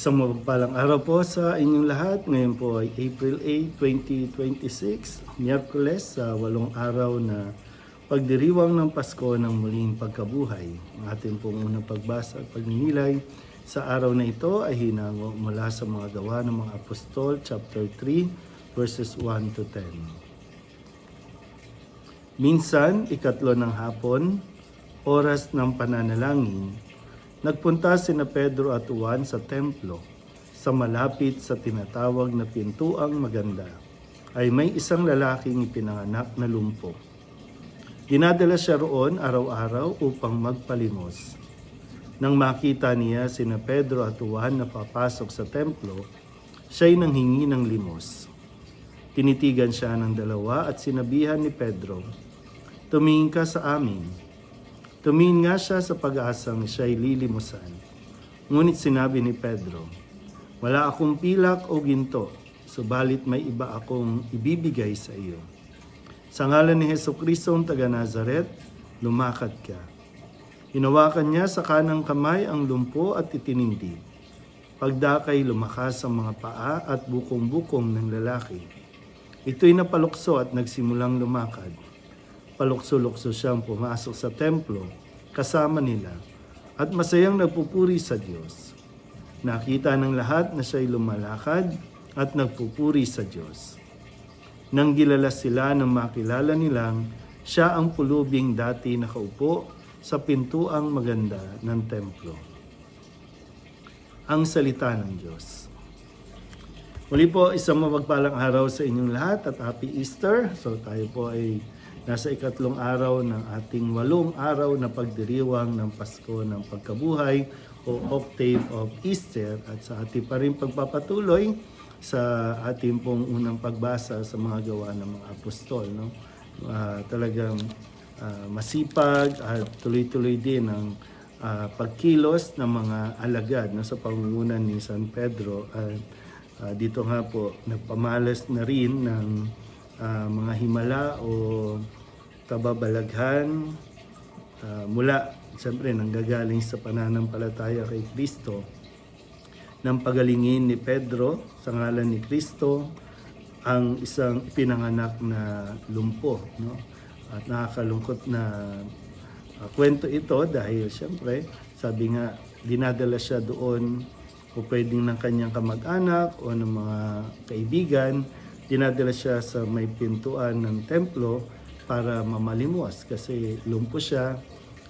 Isang mapagpalang araw po sa inyong lahat. Ngayon po ay April 8, 2026, Miyerkules sa 8 araw na pagdiriwang ng Pasko ng muling pagkabuhay. Ang ating pong unang pagbasa at pagninilay sa araw na ito ay hinango mula sa mga gawa ng mga apostol, chapter 3, verses 1 to 10. Minsan, ikatlo ng hapon, oras ng pananalangin, nagpunta sina Pedro at Juan sa templo. Sa malapit sa tinatawag na pintuang maganda ay may isang lalaking ipinanganak na lumpo. Dinadala siya roon araw-araw upang magpalimos. Nang makita niya sina Pedro at Juan na papasok sa templo, siya'y nanghingi ng limos. Tinitigan siya ng dalawa at sinabihan ni Pedro, "Tumingin ka sa amin." Tumingin nga siya sa pag-asang siya'y lilimusan. Ngunit sinabi ni Pedro, "Wala akong pilak o ginto, subalit may iba akong ibibigay sa iyo. Sa ngalan ni Jesucristong taga Nazaret, lumakad ka." Hinawakan niya sa kanang kamay ang lumpo at itinindig. Pagdakay lumakas ang mga paa at bukong-bukong ng lalaki. Ito'y napalukso at nagsimulang lumakad. Palukso-lukso siyang pumasok sa templo kasama nila at masayang nagpupuri sa Diyos. Nakita ng lahat na siya'y lumalakad at nagpupuri sa Diyos. Nang gilala sila nang makilala nilang siya ang pulubing dati nakaupo sa pintuang maganda ng templo. Ang salita ng Diyos. Muli po, isang mapagpalang araw sa inyong lahat at Happy Easter. So tayo po ay nasa ikatlong araw ng ating 8 araw na pagdiriwang ng Pasko ng Pagkabuhay o Octave of Easter at sa ating pa rin pagpapatuloy sa ating pong unang pagbasa sa mga gawa ng mga apostol. No? Talagang masipag at tuloy-tuloy din ang pagkilos ng mga alagad no, sa pangunguna ni San Pedro. At dito nga po, nagpamalas na rin ng mga himala o kababalaghan mula, siyempre, nanggagaling sa pananampalataya kay Kristo, ng pagalingin ni Pedro sa ngalan ni Kristo ang isang pinanganak na lumpo. No? At nakakalungkot na kwento ito dahil siyempre, sabi nga, dinadala siya doon o pwedeng ng kanyang kamag-anak o ng mga kaibigan. Dinadala siya sa may pintuan ng templo para mamalimos kasi lumpo siya,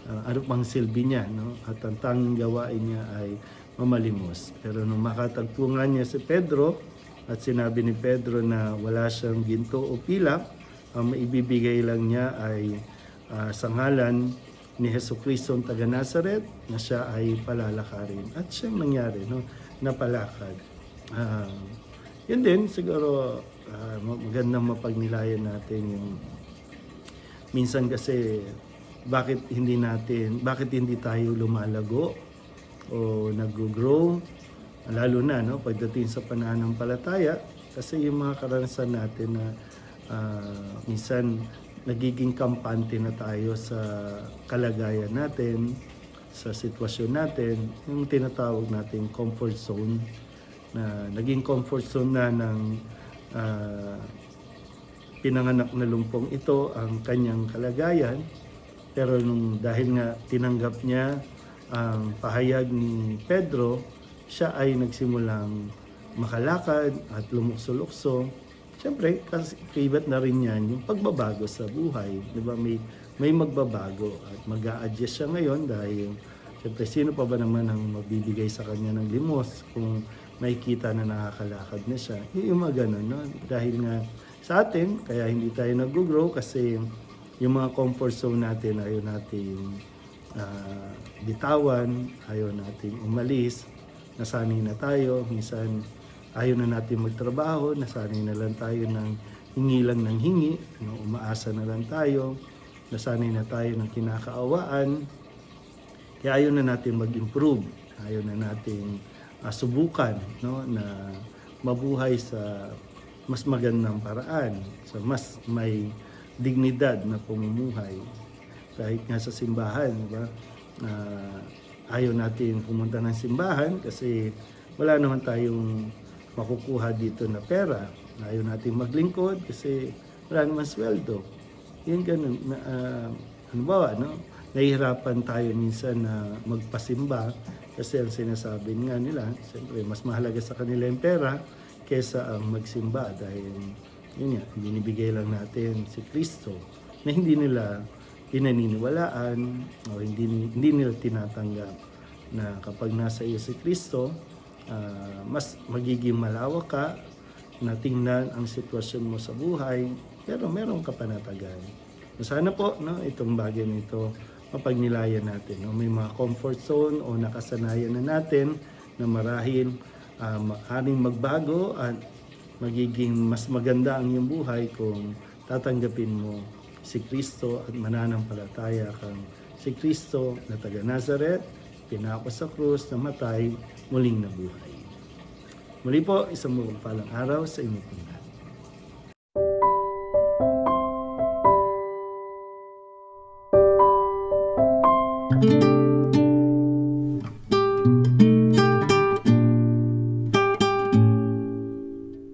ano pang silbi niya, no? At ang tanging gawain niya ay mamalimos. Pero nung makatagpo nga niya si Pedro at sinabi ni Pedro na wala siyang ginto o pilak, ang maibibigay lang niya ay sa ngalan ni Jesucristong taga Nazaret na siya ay palalakarin. At siyang nangyari, no? Napalakad. Yun din, siguro magandang mapagnilayan natin yung minsan kasi bakit hindi tayo lumalago o nag-grow, lalo na no, pagdating sa pananampalataya kasi yung mga karanasan natin na minsan nagiging kampante na tayo sa kalagayan natin, sa sitwasyon natin, yung tinatawag natin comfort zone, na naging comfort zone na ng pinanganak na lumpong ito ang kanyang kalagayan. Pero dahil nga tinanggap niya ang pahayag ni Pedro, siya ay nagsimulang makalakad at lumukso-lukso. Siyempre, kaibat na rin yan yung pagbabago sa buhay. Diba? May magbabago at mag-a-adjust siya ngayon dahil siyempre, sino pa ba naman ang magbibigay sa kanya ng limos kung makikita na nakakalakad na siya. Yung mga ganun, no? Dahil nga sa atin, kaya hindi tayo nag-grow kasi yung mga comfort zone natin, ayaw natin bitawan, ayaw natin umalis, nasanay na tayo. Minsan, ayaw na natin magtrabaho, nasanay na lang tayo ng hingi lang ng hingi, umaasa na lang tayo, nasanay na tayo ng kinakaawaan, kaya ayaw na natin mag-improve, ayaw na natin subukan, no, na mabuhay sa mas magandang paraan, sa mas may dignidad na pamumuhay. Kahit nga sa simbahan, di ba? Ayaw natin pumunta ng simbahan kasi wala naman tayong makukuha dito na pera. Ayaw natin maglingkod kasi wala naman sweldo. Yun ganun. Halimbawa, no? Nahihirapan tayo minsan na magpasimba kasi ang sinasabi nga nila, siyempre mas mahalaga sa kanila yung pera kesa ang magsimba dahil yun nga, binibigay lang natin si Kristo na hindi nila pinaniniwalaan o hindi nila tinatanggap na kapag nasa iyo si Kristo, mas magiging malawak ka na tingnan ang sitwasyon mo sa buhay, pero meron ka panatagan. Sana po, no, itong bagay nito mapagnilayan natin. No? May mga comfort zone o nakasanayan na natin na marahil maaaring magbago at magiging mas maganda ang iyong buhay kung tatanggapin mo si Kristo at mananampalataya kang si Kristo na taga Nazareth, pinako sa krus, namatay, muling nabuhay. Muli po, isang mapagpalang araw sa inyo po lahat.